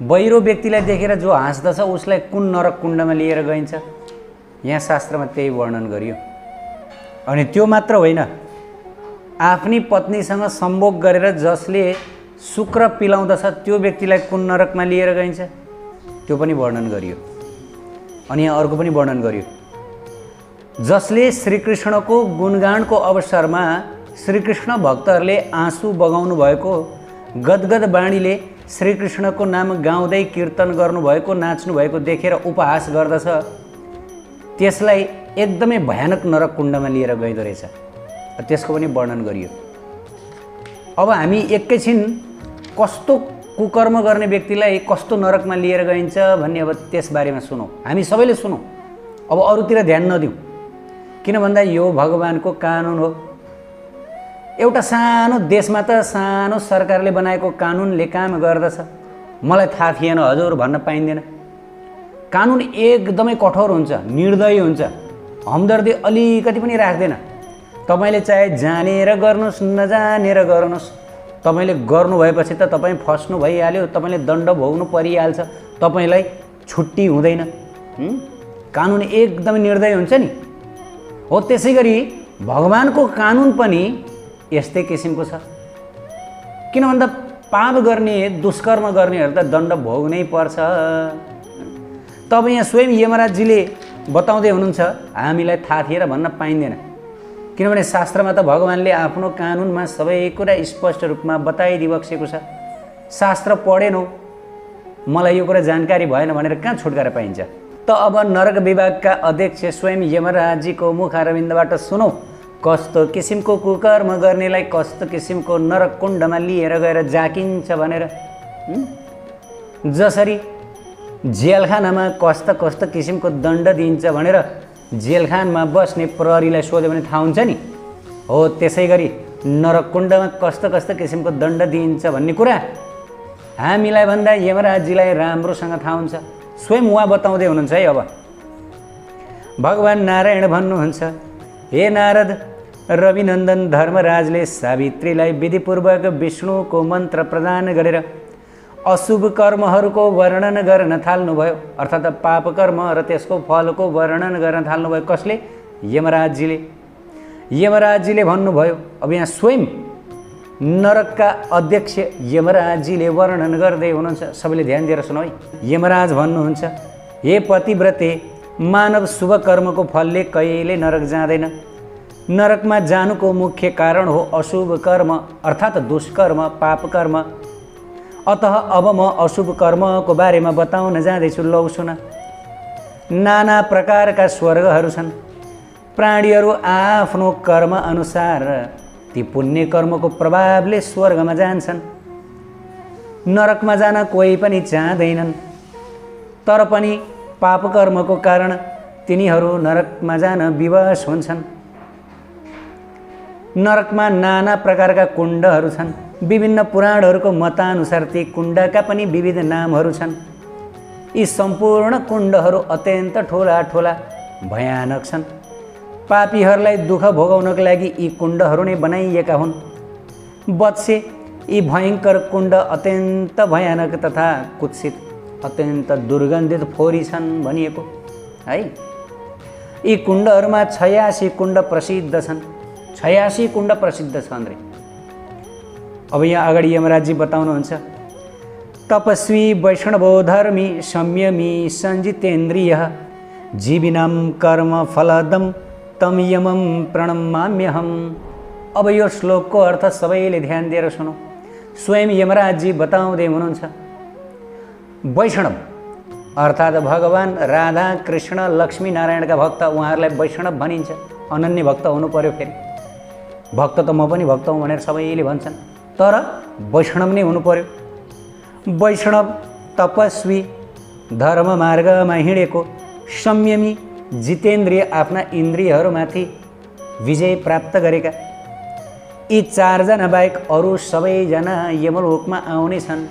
बहिरो व्यक्तिलाई देखेर जो हाँस्दछ उसलाई कुन नरक कुण्डमा लिएर गइन्छ? यहाँ शास्त्रमा त्यही वर्णन गरियो। अनि त्यो मात्र होइन, आफ्नी पत्नीसँग सम्भोग गरेर जसले शुक्र पिलाउँदछ त्यो व्यक्तिलाई कुन नरकमा लिएर गइन्छ? त्यो पनि वर्णन गरियो। अनि यहाँ अर्को पनि वर्णन गरियो, जसले श्रीकृष्णको गुणगानको अवसरमा श्रीकृष्ण भक्तहरूले आँसु बगाउनु भएको, गदगद बाणीले श्रीकृष्णको नाम गाउँदै कीर्तन गर्नुभएको, नाच्नु भएको देखेर उपहास गर्दछ, त्यसलाई एकदमै भयानक नरक कुण्डमा लिएर गइदो रहेछ। त्यसको पनि वर्णन गरियो। अब हामी एकैछिन कस्तो कुकर्म गर्ने व्यक्तिलाई कस्तो नरकमा लिएर गइन्छ भन्ने अब त्यसबारेमा सुनौँ, हामी सबैले सुनौँ। अब अरूतिर ध्यान नदिउँ, किन भन्दा यो भगवानको कानुन हो। एउटा सानो देशमा त सानो सरकारले बनाएको कानुनले काम गर्दछ। मलाई थाहा थिएन हजुर भन्न पाइँदैन। कानुन एकदमै कठोर हुन्छ, निर्दयी हुन्छ, हमदर्दी अलिकति पनि राख्दैन। तपाईले चाहे जानेर गर्नुहोस् नजानेर गर्नुहोस्, तपाईले गर्नु भएपछि त तपाईँ फस्नु भइहाल्यो, तपाईले दण्ड भोग्नु परिहाल्छ, तपाईलाई छुट्टी हुँदैन। कानुन एकदमै निर्दयी हुन्छ नि। हो त्यसै गरी भगवानको कानुन पनि यस्तै किसिमको छ। किन भन्दा पाप गर्ने, दुष्कर्म गर्नेहरू त दण्ड भोग्नै पर्छ। तब यहाँ स्वयं यमराजजीले बताउँदै हुनुहुन्छ, हामीलाई थाहा थिएन भन्न पाइँदैन। किनभने शास्त्रमा त भगवानले आफ्नो कानुनमा सबै कुरा स्पष्ट रूपमा बताइदिबक्सेको छ। शास्त्र पढेनौ, मलाई यो कुरा जानकारी भएन भनेर कहाँ छुटकारा पाइन्छ? त अब नरक विभागका अध्यक्ष स्वयं यमराजजीको मुख अरविन्दबाट सुनौ, कस्तो किसिमको कुकर्म गर्नेलाई कस्तो किसिमको नरक कुण्डमा लिएर गएर जाकिन्छ भनेर। जसरी जेलखानामा कस्तो कस्तो किसिमको दण्ड दिन्छ भनेर जेलखानमा बस्ने प्रहरीलाई सोध्यो भने थाहा हुन्छ नि। हो त्यसै गरी नरक कुण्डमा कस्तो कस्तो किसिमको दण्ड दिइन्छ भन्ने कुरा हामीलाई भन्दा यमराजजीलाई राम्रोसँग थाहा हुन्छ। स्वयं उहाँ बताउँदै हुनुहुन्छ है। अब भगवान नारायण भन्नुहुन्छ, हे नारद, रविनन्दन धर्मराजले सावित्रीलाई विधिपूर्वक विष्णुको मन्त्र प्रदान गरेर अशुभ कर्महरूको वर्णन गर्न थाल्नुभयो, अर्थात् पाप कर्म र त्यसको फलको वर्णन गर्न थाल्नुभयो। कसले? यमराजजीले। यमराजजीले भन्नुभयो। अब यहाँ स्वयं नरकका अध्यक्ष यमराजजीले वर्णन गर्दै हुनुहुन्छ। सबैले ध्यान दिएर सुनौ है। यमराज भन्नुहुन्छ, हे पतिव्रते, मानव शुभ कर्मको फलले कहिले नरक जाँदैन। नरकमा जानुको मुख्य कारण हो अशुभ कर्म, अर्थात् दुष्कर्म, पाप कर्म। अतः अब म अशुभ कर्मको बारेमा बताउन जाँदैछु, लौ सुन। नाना प्रकारका स्वर्गहरू छन्। प्राणीहरू आफ्नो कर्म अनुसार ती पुण्य कर्मको प्रभावले स्वर्गमा जान्छन्। नरकमा जान कोही पनि चाहँदैनन्, तर पनि पाप कर्मको कारण तिनीहरू नरकमा जान विवश हुन्छन्। नरकमा नाना प्रकारका कुण्डहरू छन्। विभिन्न पुराणहरूको मतानुसार ती कुण्डका पनि विविध नामहरू छन्। यी सम्पूर्ण कुण्डहरू अत्यन्त ठुला ठुला भयानक छन्। पापीहरूलाई दुःख भोगाउनको लागि यी कुण्डहरू नै बनाइएका हुन्। वत्से, यी भयङ्कर कुण्ड अत्यन्त भयानक तथा कुत्सित, अत्यन्त दुर्गन्धित फोहोरी छन् भनिएको है। यी कुण्डहरूमा 86 कुण्ड प्रसिद्ध छन्। 86 कुण्ड प्रसिद्ध छन् रे। अब यहाँ अगाडि यमराजजी बताउनुहुन्छ, तपस्वी वैष्णवो धर्मी संयमी सञ्जितेन्द्रिय जीविनां कर्म फलदम तम यमं प्रणमाम्यहम्। अब यो श्लोकको अर्थ सबैले ध्यान दिएर सुनौ। स्वयं यमराजजी बताउँदै हुनुहुन्छ, वैष्णव अर्थात् भगवान राधा कृष्ण लक्ष्मी नारायणका भक्त, उहाँहरूलाई वैष्णव भनिन्छ। अनन्य भक्त हुनु पर्यो। फेरि भक्त त म पनि भक्त हुँ भनेर सबैले भन्छन्, तर वैष्णव नै हुनु पर्यो। वैष्णव तपस्वी, धर्म मार्गमा हिँडेको, संयमी, जितेन्द्रिय, आफ्ना इन्द्रियहरूमाथि विजय प्राप्त गरेका। यी चारजना बाहेक अरू सबैजना यमलोकमा आउने छन्।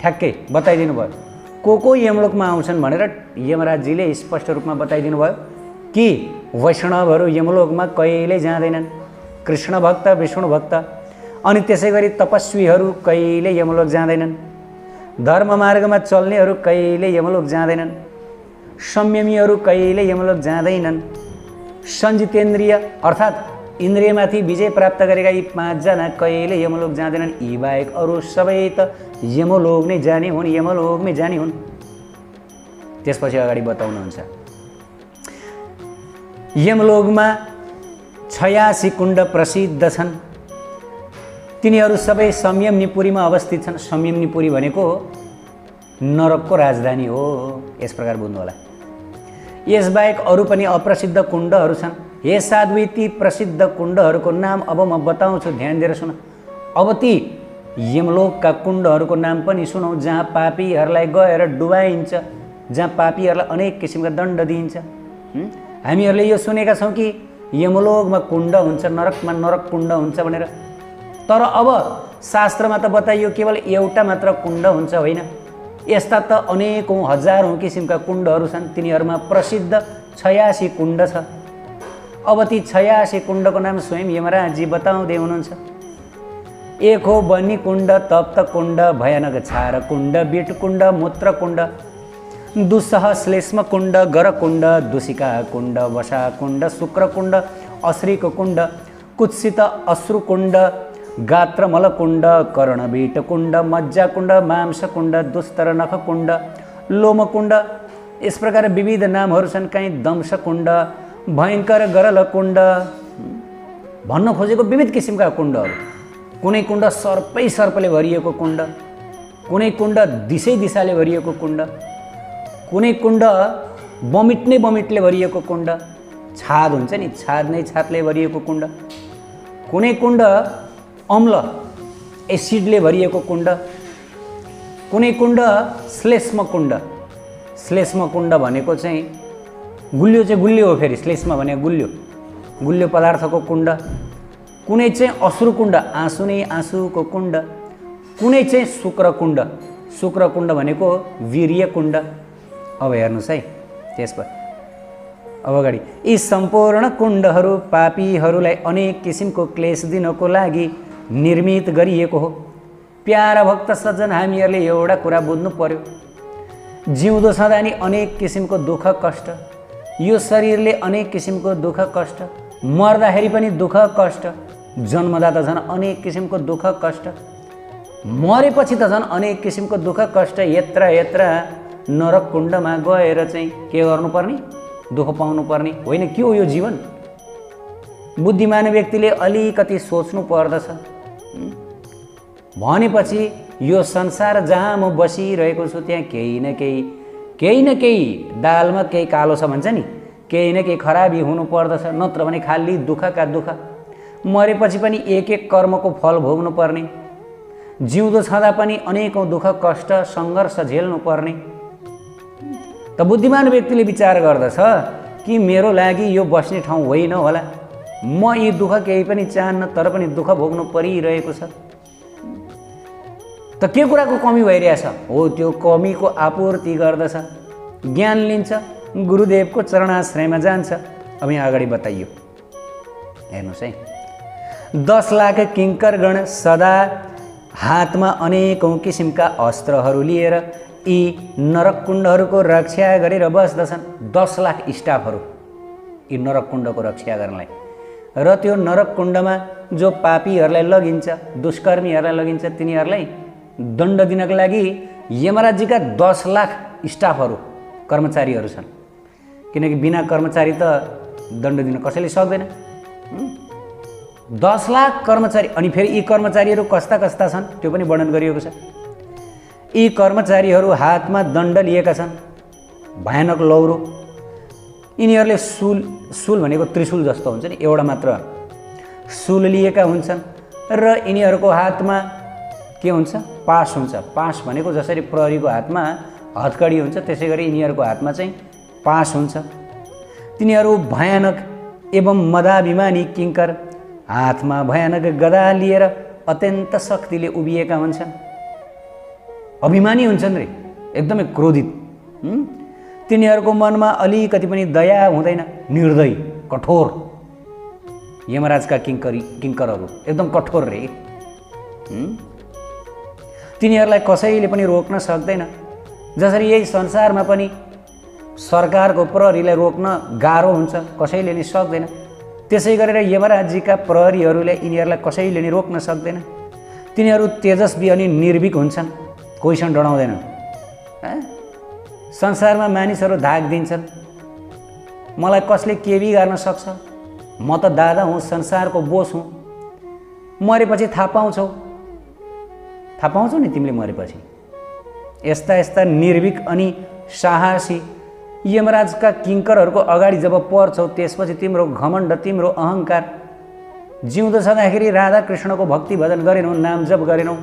ठ्याक्कै बताइदिनु भयो को यमलोकमा आउँछन् भनेर यमराजजीले स्पष्ट रूपमा बताइदिनु भयो कि वैष्णवहरू यमलोकमा कहिले जाँदैनन्। कृष्ण भक्त, विष्णु भक्त, अनि त्यसै गरी तपस्वीहरू कहिले यमलोक जाँदैनन्। धर्म मार्गमा चल्नेहरू कहिले यमलोक जाँदैनन्, संयमीहरू कहिले यमलोक जाँदैनन्। सञ्जितेन्द्रिय अर्थात् इन्द्रियमाथि विजय प्राप्त गरेका यी 5 जना कहिले यमलोक जाँदैनन्। यी बाहेक अरू सबै त यमलोक नै जाने हुन्, यमलोकमै जाने हुन्। त्यसपछि अगाडि बताउनुहुन्छ, यमलोकमा 86 कुण्ड प्रसिद्ध छन्। तिनीहरू सबै संयमनीपुरीमा अवस्थित छन्। संयमनीपुरी भनेको नरकको राजधानी हो, यस प्रकार बुझ्नु होला। यसबाहेक अरू पनि अप्रसिद्ध कुण्डहरू छन्। हे साध्वी, ती प्रसिद्ध कुण्डहरूको नाम अब म बताउँछु, ध्यान दिएर सुन। अब ती यमलोकका कुण्डहरूको नाम पनि सुनौ, जहाँ पापीहरूलाई गएर डुबाइन्छ, जहाँ पापीहरूलाई अनेक किसिमका दण्ड दिइन्छ। हामीहरूले यो सुनेका छौँ कि यमलोकमा कुण्ड हुन्छ, नरकमा नरक कुण्ड हुन्छ भनेर। तर अब शास्त्रमा त बताइयो केवल एउटा मात्र कुण्ड हुन्छ, होइन। यस्ता त अनेकौँ हजारौँ किसिमका कुण्डहरू छन्। तिनीहरूमा प्रसिद्ध 86 कुण्ड छ। अब ती 86 कुण्डको नाम स्वयं यमराजजी बताउँदै हुनुहुन्छ। एक हो बनी कुण्ड, तप्त कुण्ड, भयानक छार कुण्ड, बिट कुण्ड, मूत्र कुण्ड, दुस्सह श्लेष्म कुण्ड, गर कुण्ड, दूषिका कुण्ड, वसा कुण्ड, शुक्र कुण्ड, अश्रिक कुण्ड, कुत्सित अश्रु कुण्ड, गात्रमल कुण्ड, कर्णबीट कुण्ड, मज्जा कुण्ड, मांस कुण्ड, दुस्तर नख कुण्ड, लोम कुण्ड। यस प्रकार विविध नामहरू छन्। कहीँ दंश कुण्ड, भयङ्कर गरल कुण्ड, भन्न खोजेको विविध किसिमका कुण्डहरू। कुनै कुण्ड सर्पै सर्पले भरिएको कुण्ड, कुनै कुण्ड दिसै दिशाले भरिएको कुण्ड, कुनै कुण्ड बमिट नै बमिटले भरिएको कुण्ड, छाद हुन्छ नि, छाद नै छादले भरिएको कुण्ड, कुनै कुण्ड अम्ल एसिडले भरिएको कुण्ड, कुनै कुण्ड श्लेष्म कुण्ड। श्लेष्म कुण्ड भनेको चाहिँ गुल्यो चाहिँ गुल्यो हो, फेरि श्लेष्म भनेको गुल्यो, गुल्यो पदार्थको कुण्ड। कुनै चाहिँ अश्रु कुण्ड, आँसु नै आँसुको कुण्ड, कुनै चाहिँ शुक्र कुण्ड। शुक्र कुण्ड भनेको वीर्य कुण्ड। अब हेर्नुहोस् है, त्यसपछि अब अगाडि, यी सम्पूर्ण कुण्डहरू पापीहरूलाई अनेक किसिमको क्लेश दिनको लागि निर्मित गरिएको हो। प्यारा भक्त सज्जन, हामीहरूले एउटा कुरा बुझ्नु पर्यो। जिउँदो छँदा नि अनेक किसिमको दुःख कष्ट, यो शरीरले अनेक किसिमको दुःख कष्ट, मर्दाखेरि पनि दुःख कष्ट, जन्मदा त झन् अनेक किसिमको दुःख कष्ट, मरेपछि त झन् अनेक किसिमको दुःख कष्ट। यत्र यत्र नरक कुण्डमा गएर चाहिँ के गर्नुपर्ने, दुःख पाउनुपर्ने होइन। के हो यो जीवन? बुद्धिमान व्यक्तिले अलिकति सोच्नु पर्दछ। भनेपछि यो संसार जहाँ म बसिरहेको छु त्यहाँ केही न केही दालमा केही कालो छ भन्छ नि, केही न केही खराबी हुनु पर्दछ, नत्र भने खाली दुःखका दुःख। मरेपछि पनि एक एक कर्मको फल भोग्नु पर्ने, जिउँदो छँदा पनि अनेकौँ दुःख कष्ट सङ्घर्ष झेल्नु पर्ने। त बुद्धिमान व्यक्तिले विचार गर्दछ कि मेरो लागि यो बस्ने ठाउँ होइन होला, म यी दुःख केही पनि चाहन्न, तर पनि दुःख भोग्नु परिरहेको छ। त के कुराको कमी भइरहेछ? हो, त्यो कमीको आपूर्ति गर्दछ, ज्ञान लिन्छ, गुरुदेवको चरणाश्रयमा जान्छ। अब यहाँ अगाडि बताइयो, हेर्नुहोस् है। 10 लाख किङ्करगण सदा हातमा अनेकौँ किसिमका अस्त्रहरू लिएर यी नरककुण्डहरूको रक्षा गरेर बस्दछन्। 10 लाख स्टाफहरू यी नरककुण्डको रक्षा गर्नलाई। र त्यो नरककुण्डमा जो पापीहरूलाई लगिन्छ, दुष्कर्मीहरूलाई लगिन्छ, तिनीहरूलाई दण्ड दिनको लागि यमराजजीका 10 लाख स्टाफहरू, कर्मचारीहरू छन्। किनकि बिना कर्मचारी त दण्ड दिन कसैले सक्दैन। 10 लाख कर्मचारी। अनि फेरि यी कर्मचारीहरू कस्ता कस्ता छन् त्यो पनि वर्णन गरिएको छ। यी कर्मचारीहरू हातमा दण्ड लिएका छन्, भयानक लौरो। यिनीहरूले सुल भनेको त्रिशूल जस्तो हुन्छ नि, एउटा मात्र सुल लिएका हुन्छन्। र यिनीहरूको हातमा के हुन्छ? पास हुन्छ। पास भनेको जसरी प्रहरीको हातमा हतकडी हुन्छ त्यसै गरी यिनीहरूको हातमा चाहिँ पास हुन्छ। तिनीहरू भयानक एवं मदाभिमानी किङ्कर, हातमा भयानक गदा लिएर अत्यन्त शक्तिले उभिएका हुन्छन्। अभिमानी हुन्छन् रे, एकदमै क्रोधित। तिनीहरूको मनमा अलिकति पनि दया हुँदैन, निर्दयी, कठोर। यमराजका किङ्करहरू एकदम कठोर रे। तिनीहरूलाई कसैले पनि रोक्न सक्दैन। जसरी यही संसारमा पनि सरकारको प्रहरीलाई रोक्न गाह्रो हुन्छ, कसैले नि सक्दैन, त्यसै गरेर यमराजजीका प्रहरीहरूले यिनीहरूलाई कसैले नि रोक्न सक्दैन। तिनीहरू तेजस्वी अनि निर्भीक हुन्छन्, कोहीसँग डराउँदैनन्। संसारमा मानिसहरू धाक दिन्छन्, मलाई कसले के बिगार्न सक्छ, म त दादा हुँ, संसारको बोस हुँ, मरेपछि थाहा पाउँछौ नि तिमीले मरेपछि। यस्ता यस्ता निर्भीक अनि साहसी यमराजका किङ्करहरूको अगाडि जब पर्छौ, त्यसपछि तिम्रो घमण्ड, तिम्रो अहङ्कार, जिउँदो छँदाखेरि राधा कृष्णको भक्ति भजन गरेनौ, नाम जप गरेनौ,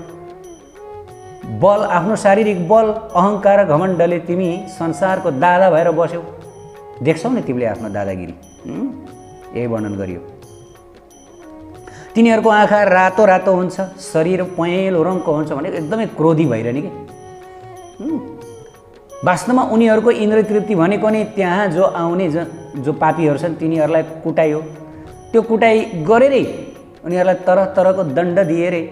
बल, आफ्नो शारीरिक बल, अहङ्कार र घमण्डले तिमी संसारको दादा भएर बस्यौ। देख्छौ नि तिमीले आफ्नो दादागिरी। यही वर्णन गरियो। तिनीहरूको आँखा रातो रातो हुन्छ, शरीर पहेँलो रङको हुन्छ भने एकदमै क्रोधी भइरहने कि। वास्तवमा उनीहरूको इन्द्रिय तृप्ति भनेको नि त्यहाँ जो आउने जो पापीहरू छन् तिनीहरूलाई कुटाइयो। त्यो कुटाइ गरेरै उनीहरूलाई तरह तरहको दण्ड दिएरै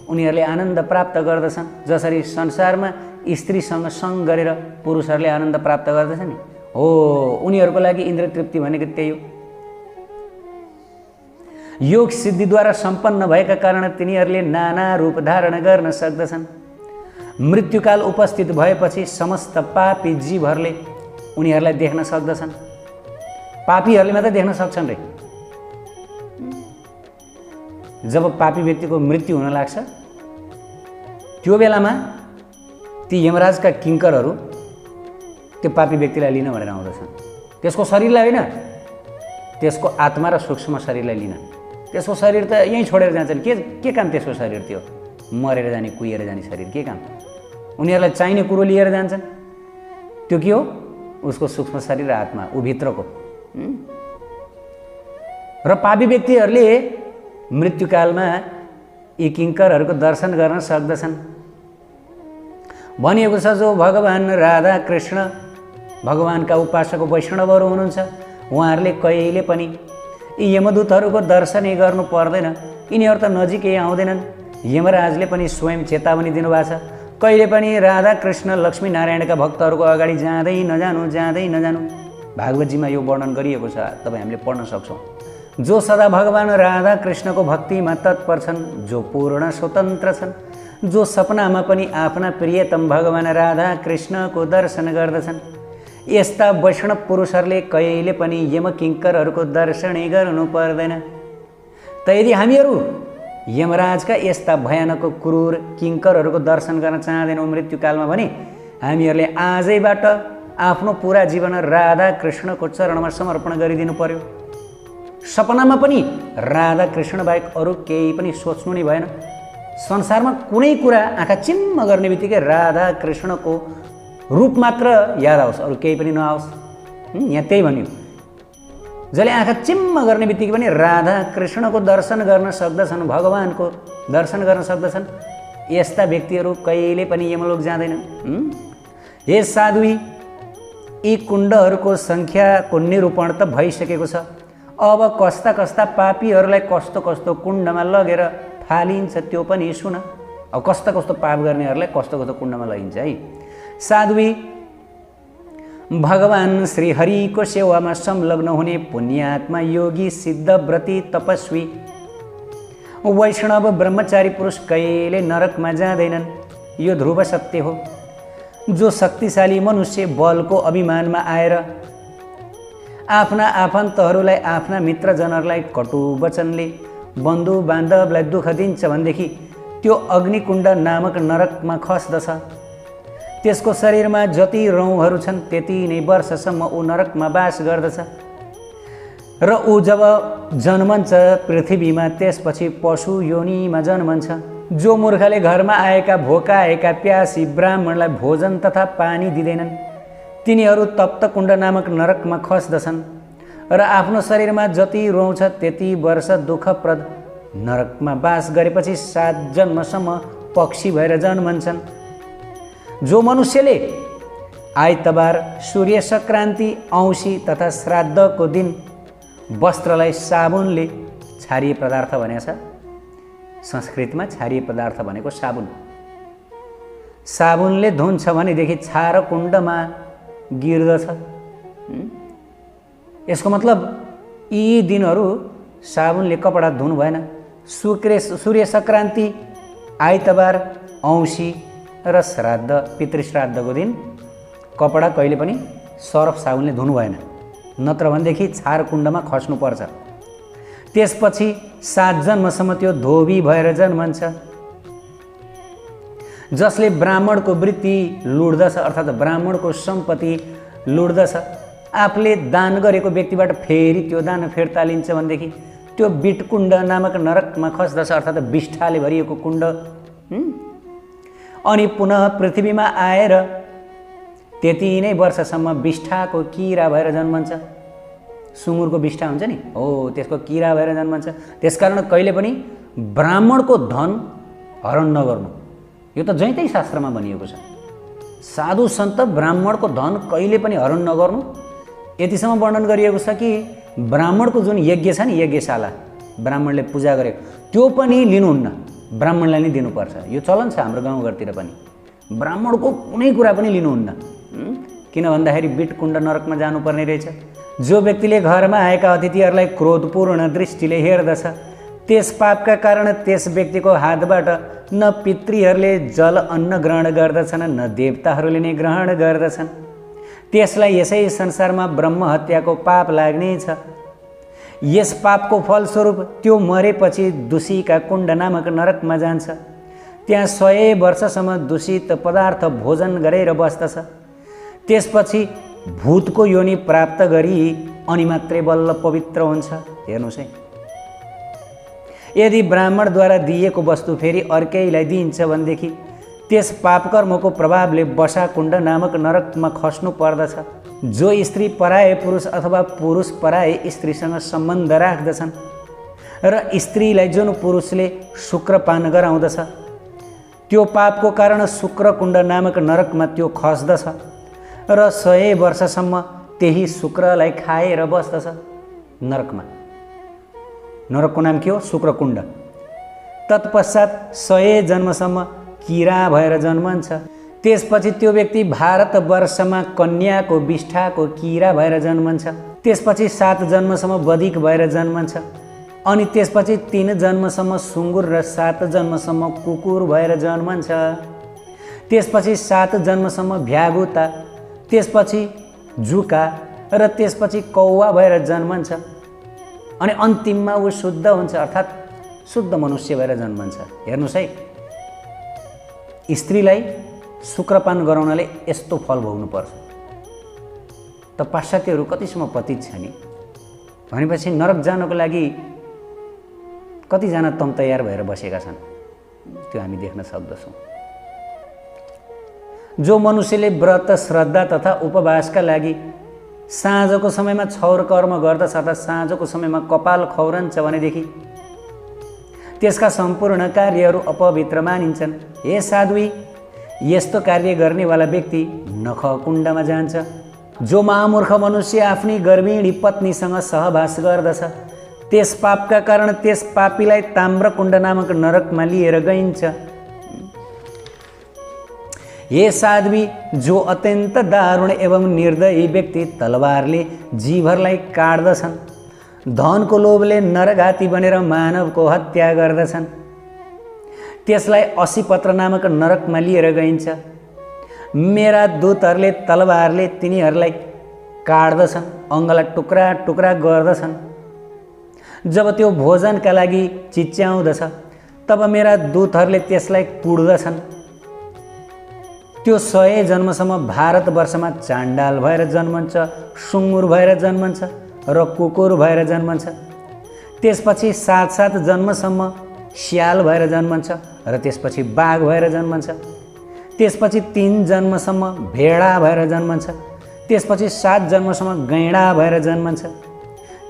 उनीहरूले आनन्द प्राप्त गर्दछन्। जसरी संसारमा स्त्रीसँग सङ्ग गरेर पुरुषहरूले आनन्द प्राप्त गर्दछन् नि, हो उनीहरूको लागि इन्द्रिय तृप्ति भनेको त्यही हो। योग सिद्धिद्वारा सम्पन्न भएका कारण तिनीहरूले नाना रूप धारण गर्न सक्दछन्। मृत्युकाल उपस्थित भएपछि समस्त पापी जीवहरूले उनीहरूलाई देख्न सक्दछन्। पापीहरूले मात्रै देख्न सक्छन् रे। जब पापी व्यक्तिको मृत्यु हुन लाग्छ त्यो बेलामा ती यमराजका किङ्करहरू त्यो पापी व्यक्तिलाई लिन भनेर आउँदछन्। त्यसको शरीरलाई होइन, त्यसको आत्मा र सूक्ष्म शरीरलाई लिन। त्यसको शरीर त यहीँ छोडेर जान्छन्। के काम त्यसको शरीर? त्यो मरेर जाने, कुहिएर जाने शरीर के काम? उनीहरूलाई चाहिने कुरो लिएर जान्छन्। त्यो के हो? उसको सूक्ष्म शरीर र आत्मा, ऊ भित्रको। र पापी व्यक्तिहरूले मृत्युकालमा यी किङ्करहरूको दर्शन गर्न सक्दछन्। भनिएको छ जो भगवान राधा कृष्ण भगवानका उपासक वैष्णवहरू हुनुहुन्छ, उहाँहरूले कहिले पनि यी यमदूतहरूको दर्शनै गर्नु पर्दैन। यिनीहरू त नजिकै आउँदैनन्। यमराजले पनि स्वयं चेतावनी दिनुभएको छ, कहिले पनि राधा कृष्ण लक्ष्मी नारायणका भक्तहरूको अगाडि जाँदै नजानु। भागवतजीमा यो वर्णन गरिएको छ, तपाईँ हामीले पढ्न सक्छौँ। जो सदा भगवान राधा कृष्णको भक्तिमा तत्पर छन्, जो पूर्ण स्वतन्त्र छन्, जो सपनामा पनि आफ्ना प्रियतम भगवान राधा कृष्णको दर्शन गर्दछन्, यस्ता वैष्णव पुरुषहरूले कहिले पनि यमकिङ्करहरूको दर्शनै गर्नु पर्दैन। त यदि हामीहरू यमराजका यस्ता भयानक क्रूर किङ्करहरूको दर्शन गर्न चाहँदैनौँ मृत्युकालमा भने हामीहरूले आजैबाट आफ्नो पुरा जीवन राधा कृष्णको चरणमा समर्पण गरिदिनु पर्यो। सपनामा पनि राधा कृष्ण बाहेक अरू केही पनि सोच्नु नै भएन। संसारमा कुनै कुरा आँखा चिम्म गर्ने बित्तिकै राधा कृष्णको रूप मात्र याद आओस्, अरू केही पनि नआओस्। यहाँ त्यही भन्यो, जसले आँखा चिम्म गर्ने बित्तिकै पनि राधा कृष्णको दर्शन गर्न सक्दछन्, भगवानको दर्शन गर्न सक्दछन्, यस्ता व्यक्तिहरू कहिले पनि यमलोक जाँदैनन्। हे साध्वी, यी कुण्डहरूको सङ्ख्याको निरूपण त भइसकेको छ। अब कस्ता कस्ता पापीहरूलाई कस्तो कस्तो कुण्डमा लगेर फालिन्छ त्यो पनि सुन। अब कस्ता कस्तो पाप गर्नेहरूलाई कस्तो कस्तो कुण्डमा लगिन्छ है। साध्वी, भगवान श्रीहरिको सेवामा संलग्न हुने पुण्यात्मा, योगी, सिद्धव्रती, तपस्वी, वैष्णव, ब्रह्मचारी पुरुष कहिले नरकमा जाँदैनन्। यो ध्रुव सत्य हो। जो शक्तिशाली मनुष्य बलको अभिमानमा आएर आफ्ना आफन्तहरूलाई, आफ्ना मित्रजनहरूलाई कटु वचनले बन्धु बान्धवलाई दुःख दिन्छ भनेदेखि त्यो अग्निकुण्ड नामक नरकमा खस्दछ। त्यसको शरीरमा जति रौँहरू छन् त्यति नै वर्षसम्म ऊ नरकमा बास गर्दछ। र ऊ जब जन्मन्छ पृथ्वीमा, त्यसपछि पशु योनिमा जन्मन्छ। जो मूर्खले घरमा आएका भोकाएका प्यासी ब्राह्मणलाई भोजन तथा पानी दिँदैनन्, तिनीहरू तप्तकुण्ड नामक नरकमा खस्दछन्। र आफ्नो शरीरमा जति रौँ छ त्यति वर्ष दुःखप्रद नरकमा बास गरेपछि 7 जन्मसम्म पक्षी भएर जन्मन्छन्। जो मनुष्यले आइतबार, सूर्य सङ्क्रान्ति, औँसी तथा श्राद्धको दिन वस्त्रलाई साबुनले छारिए पदार्थ भनेको छ। संस्कृतमा छारिए पदार्थ भनेको साबुन। साबुनले धुन्छ भनेदेखि छार कुण्डमा गिर्दछ। यसको मतलब यी दिनहरू साबुनले कपडा धुनु भएन। सूर्य सङ्क्रान्ति, आइतबार, औँसी र श्राद्ध पितृश्राद्धको दिन कपडा कहिले पनि सर्फ साबुनले धुनु भएन, नत्र भनेदेखि छार कुण्डमा खस्नुपर्छ। त्यसपछि 7 जन्मसम्म त्यो धोबी भएर जन्मन्छ, जसले ब्राह्मणको वृत्ति लुट्दछ अर्थात् ब्राह्मणको सम्पत्ति लुट्दछ। आफूले दान गरेको व्यक्तिबाट फेरि त्यो दान फिर्ता लिन्छ भनेदेखि त्यो बिटकुण्ड नामक नरकमा खस्दछ अर्थात् विष्ठाले भरिएको कुण्ड। अनि पुनः पृथ्वीमा आएर त्यति नै वर्षसम्म विष्ठाको किरा भएर जन्मन्छ। सुँगुरको विष्ठा हुन्छ नि, हो त्यसको किरा भएर जन्मन्छ। त्यसकारण कहिले पनि ब्राह्मणको धन हरण नगर्नु, यो त जैतै शास्त्रमा भनिएको छ। साधु सन्त ब्राह्मणको धन कहिले पनि हरण नगर्नु। यतिसम्म वर्णन गरिएको छ कि ब्राह्मणको जुन यज्ञ छ नि, यज्ञशाला ब्राह्मणले पूजा गरेको त्यो पनि लिनुहुन्न, ब्राह्मणलाई नै दिनुपर्छ। यो चलन छ हाम्रो गाउँघरतिर पनि, ब्राह्मणको कुनै कुरा पनि लिनुहुन्न। किन भन्दाखेरि बिटकुण्ड नरकमा जानुपर्ने रहेछ। जो व्यक्तिले घरमा आएका अतिथिहरूलाई क्रोधपूर्ण दृष्टिले हेर्दछ, त्यस पापका कारण त्यस व्यक्तिको हातबाट न पितृहरूले जल अन्न ग्रहण गर्दछन्, न देवताहरूले नै ग्रहण गर्दछन्। त्यसलाई यसै संसारमा ब्रह्म हत्याको पाप लाग्नेछ। यस पापको फलस्वरूप त्यो मरेपछि दूषिका कुण्ड नामक नरकमा जान्छ। त्यहाँ 100 वर्षसम्म दूषित पदार्थ भोजन गरेर बस्दछ। त्यसपछि भूतको योनि प्राप्त गरी अनि मात्रै बल्ल पवित्र हुन्छ। हेर्नुहोस् है, यदि ब्राह्मणद्वारा दिएको वस्तु फेरि अर्कैलाई दिइन्छ भनेदेखि त्यस पापकर्मको प्रभावले बसाकुण्ड नामक नरकमा खस्नु पर्दछ। जो स्त्री पराए पुरुष अथवा पुरुष पराए स्त्रीसँग सम्बन्ध राख्दछन् र स्त्रीलाई जुन पुरुषले शुक्रपान गराउँदछ, त्यो पापको कारण शुक्रकुण्ड नामक नरकमा त्यो खस्दछ र 100 वर्षसम्म त्यही शुक्रलाई खाएर बस्दछ नरकमा। नरकको नाम के हो? शुक्रकुण्ड। तत्पश्चात 100 जन्मसम्म किरा भएर जन्मन्छ। त्यसपछि त्यो व्यक्ति भारतवर्षमा कन्याको विष्ठाको किरा भएर जन्मन्छ। त्यसपछि 7 जन्मसम्म बधिक भएर जन्मन्छ। अनि त्यसपछि 3 जन्मसम्म सुँगुर र 7 जन्मसम्म कुकुर भएर जन्मन्छ। त्यसपछि 7 जन्मसम्म भ्यागुता, त्यसपछि जुका र त्यसपछि कौवा भएर जन्मन्छ। अनि अन्तिममा ऊ शुद्ध हुन्छ अर्थात् शुद्ध मनुष्य भएर जन्मन्छ। हेर्नुहोस् है, स्त्रीलाई शुक्रपान गराउनाले यस्तो फल भोग्नुपर्छ। त पाश्चात्यहरू कतिसम्म पतित छ नि भनेपछि नरक जानको लागि कतिजना तम तयार भएर बसेका छन्, त्यो हामी देख्न सक्दछौँ। जो मनुष्यले व्रत श्रद्धा तथा उपवासका लागि साँझको समयमा क्षौर कर्म गर्दछ अर्थात् साँझको समयमा कपाल खौरन्छ भनेदेखि त्यसका सम्पूर्ण कार्यहरू अपवित्र मानिन्छन्। हे साध्वी, यस्तो कार्य गर्नेवाला व्यक्ति नख कुण्डमा जान्छ। जो महामूर्ख मनुष्य आफ्नी गर्भिणी पत्नीसँग सहवास गर्दछ, त्यस पापका कारण त्यस पापीलाई ताम्रकुण्ड नामक नरकमा लिएर गइन्छ। हे साध्वी, जो अत्यन्त दारुण एवं निर्दयी व्यक्ति तलवारले जीवहरूलाई काट्दछन्, धनको लोभले नरघाती बनेर मानवको हत्या गर्दछन्, त्यसलाई 80 पत्र नामक नरकमा लिएर गइन्छ। मेरा दूतहरूले तलवारले तिनीहरूलाई काट्दछन्, अङ्गलाई टुक्रा टुक्रा गर्दछन्। जब त्यो भोजनका लागि चिच्याउँदछ तब मेरा दूतहरूले त्यसलाई कुट्दछन्। त्यो 100 जन्मसम्म भारतवर्षमा चाण्डाल भएर जन्मन्छ, सुँगुर भएर जन्मन्छ र कुकुर भएर जन्मन्छ। त्यसपछि 7 जन्मसम्म स्याल भएर जन्मन्छ र त्यसपछि बाघ भएर जन्मन्छ। त्यसपछि 3 जन्मसम्म भेडा भएर जन्मन्छ। त्यसपछि 7 जन्मसम्म गैँडा भएर जन्मन्छ।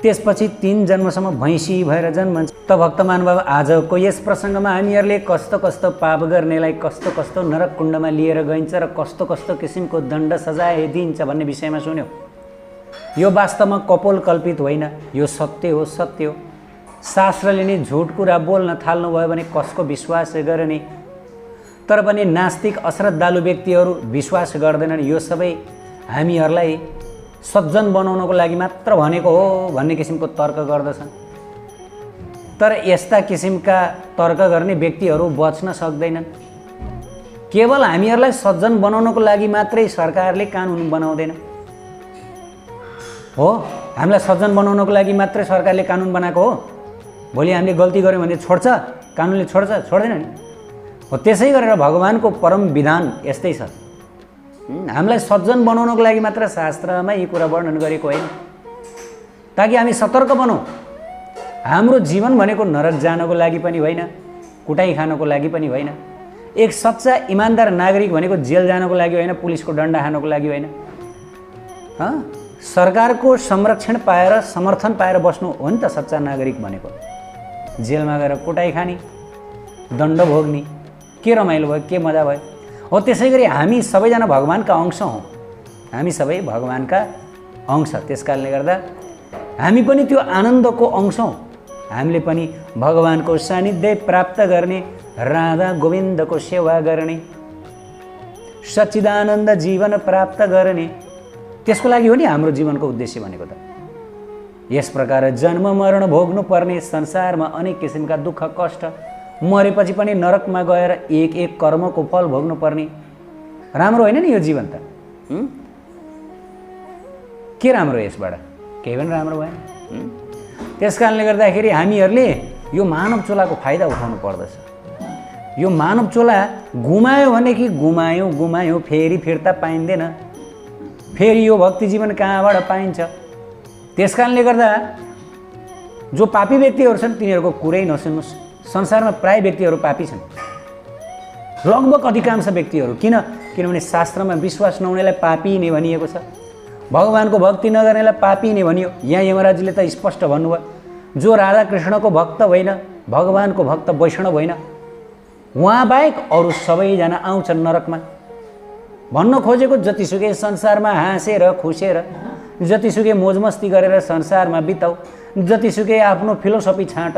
त्यसपछि 3 जन्मसम्म भैँसी भएर जन्मन्छ। त भक्तमान बाबा, आजको यस प्रसङ्गमा हामीहरूले कस्तो कस्तो पाप गर्नेलाई कस्तो कस्तो नरक कुण्डमा लिएर गइन्छ र कस्तो कस्तो किसिमको दण्ड सजाय दिइन्छ भन्ने विषयमा सुन्यौँ। यो वास्तवमा कपोल कल्पित होइन, यो सत्य हो, सत्य हो। शास्त्रले नै झुट कुरा बोल्न थाल्नुभयो भने कसको विश्वास गर्ने? तर पनि नास्तिक अश्रद्धालु व्यक्तिहरू विश्वास गर्दैनन् यो सबै हामीहरूलाई सज्जन बनाउनको लागि मात्र भनेको हो भन्ने किसिमको तर्क गर्दछन्। तर यस्ता किसिमका तर्क गर्ने व्यक्तिहरू बच्न सक्दैनन्। केवल हामीहरूलाई सज्जन बनाउनको लागि मात्रै सरकारले कानुन बनाउँदैन हो। हामीलाई सज्जन बनाउनको लागि मात्रै सरकारले कानुन बनाएको हो। भोलि हामीले गल्ती गऱ्यौँ भने छोड्छ, कानुनले छोड्छ? छोड्दैन नि हो। त्यसै गरेर भगवानको परम विधान यस्तै छ। हामीलाई सज्जन बनाउनको लागि मात्र शास्त्रमा यी कुरा वर्णन गरेको होइन, ताकि हामी सतर्क बनौँ। हाम्रो जीवन भनेको नरक जानको लागि पनि होइन, कुटाइ खानको लागि पनि होइन। एक सच्चा इमान्दार नागरिक भनेको जेल जानको लागि होइन, पुलिसको डन्डा खानको लागि होइन। सरकारको संरक्षण पाएर समर्थन पाएर बस्नु हो नि त सच्चा नागरिक भनेको। जेलमा गएर कुटाइ खाने, दण्ड भोग्ने, के रमाइलो भयो, के मजा भयो हो। त्यसै गरी हामी सबैजना भगवान्का अंश हौँ। हामी सबै भगवान्का अंश, त्यस कारणले गर्दा हामी पनि त्यो आनन्दको अंश हौँ। हामीले पनि भगवानको सानिध्य प्राप्त गर्ने, राधा गोविन्दको सेवा गर्ने, सच्चिदानन्द जीवन प्राप्त गर्ने, त्यसको लागि हो नि हाम्रो जीवनको उद्देश्य भनेको त। यस प्रकार जन्म मरण भोग्नु पर्ने संसारमा अनेक किसिमका दुःख कष्ट, मरेपछि पनि नरकमा गएर एक एक कर्मको फल भोग्नु पर्ने, राम्रो होइन नि यो जीवन त? के राम्रो यसबाट? केही पनि राम्रो भएन। त्यस कारणले गर्दाखेरि हामीहरूले यो मानव चोलाको फाइदा उठाउनु पर्दछ। यो मानव चोला गुमायो भने कि गुमायो, फेरि फिर्ता पाइँदैन। फेरि यो भक्ति जीवन कहाँबाट पाइन्छ? त्यस कारणले गर्दा जो पापी व्यक्तिहरू छन् तिनीहरूको कुरै नसुन्नुहोस्। संसारमा प्राय व्यक्तिहरू पापी छन्, लगभग अधिकांश व्यक्तिहरू। किनभने शास्त्रमा विश्वास नहुनेलाई पापी नै भनिएको छ, भगवानको भक्ति नगर्नेलाई पापी नै भनियो। यहाँ यमराजले त स्पष्ट भन्नुभयो, जो राधा कृष्णको भक्त होइन, भगवानको भक्त वैष्णव होइन, उहाँ बाहेक अरू सबैजना आउँछन् नरकमा। भन्न खोजेको जतिसुकै संसारमा हाँसेर खुसेर, जतिसुकै मोजमस्ती गरेर संसारमा बिताऊ, जतिसुकै आफ्नो फिलोसफी छाँट,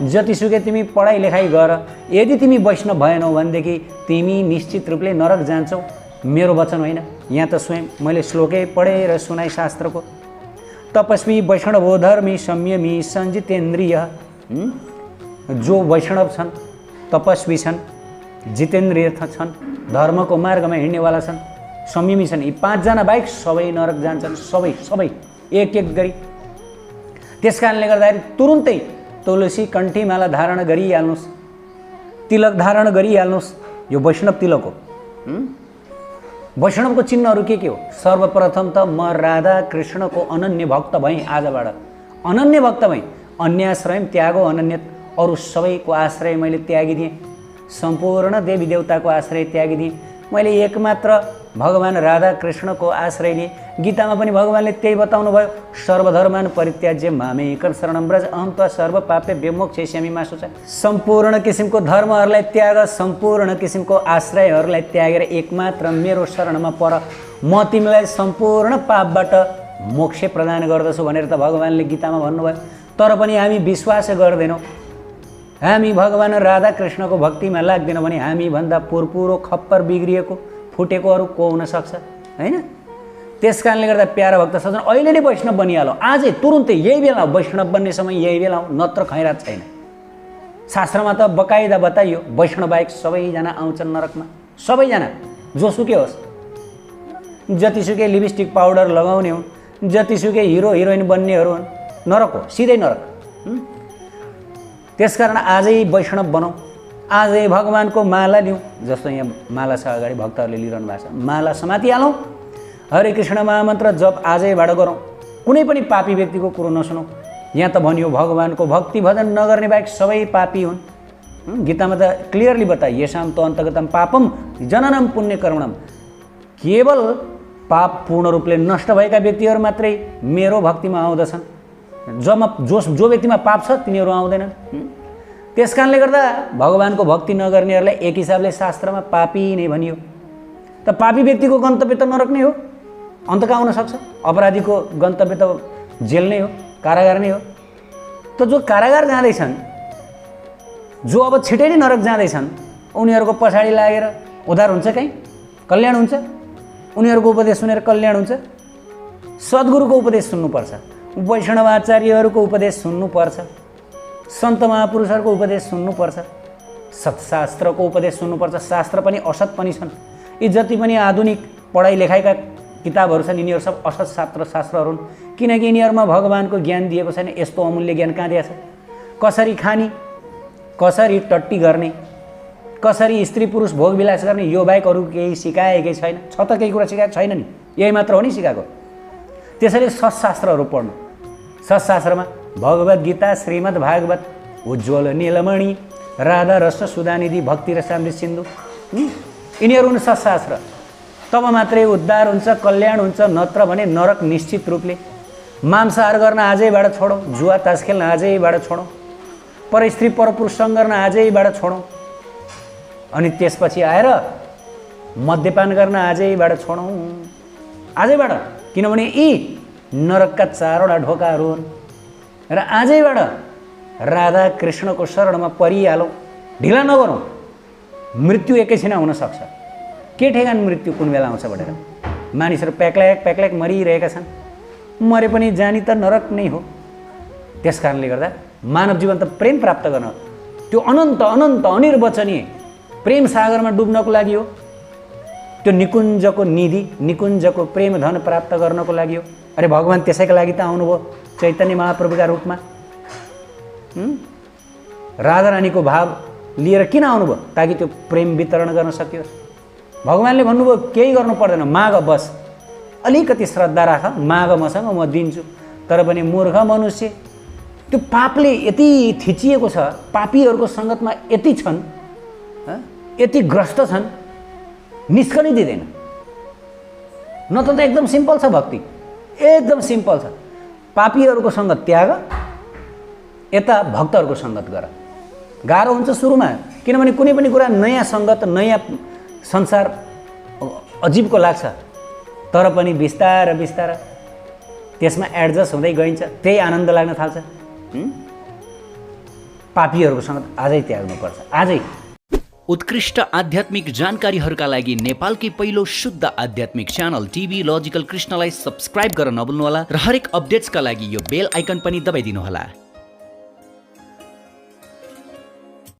जतिसुकै तिमी पढाइ लेखाइ गर, यदि तिमी वैष्णव भएनौ भनेदेखि तिमी निश्चित रूपले नरक जान्छौ। मेरो वचन होइन, यहाँ त स्वयं मैले श्लोकै पढेर सुनाइ शास्त्रको। तपस्वी वैष्णवो धर्मी संयमी सञ्जितेन्द्रिय। जो वैष्णव छन्, तपस्वी छन्, जितेन्द्रिय छन्, धर्मको मार्गमा हिँड्नेवाला छन्, संयमी छन्, यी 5 जना बाहेक सबै नरक जान्छन्। सबै एक एक गरी। त्यस कारणले गर्दाखेरि तुरुन्तै तुलसी कण्ठीमाला धारण गरिहाल्नुहोस्, तिलक धारण गरिहाल्नुहोस्। यो वैष्णव तिलक हो। वैष्णवको चिन्हहरू के हो? सर्वप्रथम त म राधा कृष्णको अनन्य भक्त भएँ। आजबाट अनन्य भक्त भएँ। अन्याश्रय त्यागो अनन्य, अरू सबैको आश्रय मैले त्यागिदिएँ। सम्पूर्ण देवी देवताको आश्रय त्यागिदिएँ। मैले एकमात्र भगवान राधा कृष्णको आश्रय लिएँ। गीतामा पनि भगवानले त्यही बताउनु भयो, सर्वधर्मान परित्याज्य मामेकं शरणं व्रज अहं त्वा सर्व पापेभ्यो मोक्षयिष्यामि मा शुचः। सम्पूर्ण किसिमको धर्महरूलाई त्याग, सम्पूर्ण किसिमको आश्रयहरूलाई त्यागेर एकमात्र मेरो शरणमा पर, म तिमीलाई सम्पूर्ण पापबाट मोक्ष प्रदान गर्दछु भनेर त भगवानले गीतामा भन्नुभयो। तर पनि हामी विश्वास गर्दैनौँ। हामी भगवान राधा कृष्णको भक्तिमा लाग्दैनौँ भने हामीभन्दा पुरपुरो खप्पर बिग्रिएको फुटेको अरू को हुन सक्छ? हैन? त्यस कारणले गर्दा प्यारा भक्त सज्जन अहिले नै वैष्णव बनिहालौँ। आजै तुरुन्तै यही बेला वैष्णव बन्ने समय यही बेला हो, नत्र खैरात छैन। शास्त्रमा त बकाइदा बताइयो, वैष्णव बाहेक सबैजना आउँछन् नरकमा। सबैजना, जोसुकै होस्, जतिसुकै लिपस्टिक पाउडर लगाउने हुन्, जतिसुकै हिरो हिरोइन बन्नेहरू हुन्, नरक हो, सिधै नरक। त्यसकारण आजै वैष्णव बनौँ, आजै भगवानको माला लिउँ। जस्तो यहाँ माला छ अगाडि भक्तहरूले लिइरहनु भएको छ, माला समातिहालौँ। हरे कृष्ण महामन्त्र जप आजैबाट गरौँ। कुनै पनि पापी व्यक्तिको कुरो नसुनौँ। यहाँ त भनियो भगवानको भक्ति भजन नगर्ने बाहेक सबै पापी हुन्। गीतामा त क्लियरली बताइए, येषां तु अन्तगतम पापम जननम पुण्य कर्मणम। केवल पाप पूर्ण रूपले नष्ट भएका व्यक्तिहरू मात्रै मेरो भक्तिमा आउँदछन्। जो व्यक्तिमा पाप छ तिनीहरू आउँदैनन्। त्यस कारणले गर्दा भगवानको भक्ति नगर्नेहरूलाई एक हिसाबले शास्त्रमा पापी नै भनियो। त पापी व्यक्तिको गन्तव्य त नरक नै हो, अन्त कहाँ हुन सक्छ? अपराधीको गन्तव्य त जेल नै हो, कारागार नै हो। त जो कारागार जाँदैछन्, जो अब छिटै नै नरक जाँदैछन्, उनीहरूको पछाडि लागेर उद्धार हुन्छ कहीँ, कल्याण हुन्छ? उनीहरूको उपदेश सुनेर कल्याण हुन्छ? सद्गुरुको उपदेश सुन्नुपर्छ, वैष्णव आचार्यहरूको उपदेश सुन्नुपर्छ, सन्त महापुरुषहरूको उपदेश सुन्नुपर्छ, सत्शास्त्रको उपदेश सुन्नुपर्छ। शास्त्र पनि असत पनि छन्। यी जति पनि आधुनिक पढाइ लेखाइका किताबहरू छन् यिनीहरू सब असत शास्त्रहरू हुन्, किनकि यिनीहरूमा भगवानको ज्ञान दिएको छैन। यस्तो अमूल्य ज्ञान कहाँ दिएको छ? कसरी खाने, कसरी टट्टी गर्ने, कसरी स्त्री पुरुष भोगविलास गर्ने, यो बाहेक अरू केही सिकाएकै छैन। छ त केही कुरा सिकाएको छैन नि, यही मात्र हो नि सिकाएको। त्यसैले सत्शास्त्रहरू पढ्नु। सत्शास्त्रमा भगवद् गीता, श्रीमद् भागवत, उज्ज्वल नीलमणि, राधा रस सुधानिधि, भक्ति रसामृत सिन्धु, यिनीहरू हुन् सत्शास्त्र। तब मात्रै उद्धार हुन्छ, कल्याण हुन्छ, नत्र भने नरक निश्चित रूपले। मांसाहार गर्न आजैबाट छोडौँ, जुवा तास खेल्न आजैबाट छोडौँ, परस्त्री परपुरुषसँग गर्न आजैबाट छोडौँ, अनि त्यसपछि आएर मद्यपान गर्न आजैबाट छोडौँ, आजैबाट। किनभने यी नरकका 4वटा ढोकाहरू हुन् र आजैबाट राधा कृष्णको शरणमा परिहालौँ, ढिला नगरौँ। मृत्यु एकैछिन हुनसक्छ, के ठेगान मृत्यु कुन बेला आउँछ भनेर। मानिसहरू प्याक्ल्याक मरिरहेका छन्, मरे पनि जानी त नरक नै हो। त्यस कारणले गर्दा मानव जीवन त प्रेम प्राप्त गर्न, त्यो अनन्त अनन्त अनिर्वचनीय प्रेम सागरमा डुब्नको लागि हो। त्यो निकुञ्जको निधि, निकुञ्जको प्रेम धन प्राप्त गर्नको लागि हो। अरे भगवान् त्यसैका लागि त आउनुभयो चैतन्य महाप्रभुका रूपमा। राधारानीको भाव लिएर किन आउनुभयो? ताकि त्यो प्रेम वितरण गर्न सकियोस्। भगवान्ले भन्नुभयो केही गर्नु पर्दैन, माग बस, अलिकति श्रद्धा राख, माग मसँग म दिन्छु। तर पनि मूर्ख मनुष्य त्यो पापले यति थिचिएको छ, पापीहरूको सङ्गतमा यति छन्, यति ग्रस्त छन्, निस्कनै दिँदैन। न त एकदम सिम्पल छ भक्ति, एकदम सिम्पल छ। पापीहरूको सङ्गत त्याग, यता भक्तहरूको सङ्गत गर। गाह्रो हुन्छ सुरुमा, किनभने कुनै पनि कुरा नयाँ सङ्गत, नयाँ संसार अजीबको लाग्छ। तर पनि बिस्तार बिस्तार त्यसमा एडजस्ट हुँदै गइन्छ, त्यही आनन्द लाग्न थाल्छ। पापीहरूको सङ्गत आजै त्याग्नुपर्छ, आजै। उत्कृष्ट आध्यात्मिक जानकारीहरूका लागि नेपालकै पहिलो शुद्ध आध्यात्मिक च्यानल टिभी लजिकल कृष्णलाई सब्स्क्राइब गर्न नभुल्नुहोला र हरेक अपडेट्सका लागि यो बेल आइकन पनि दबाइदिनुहोला।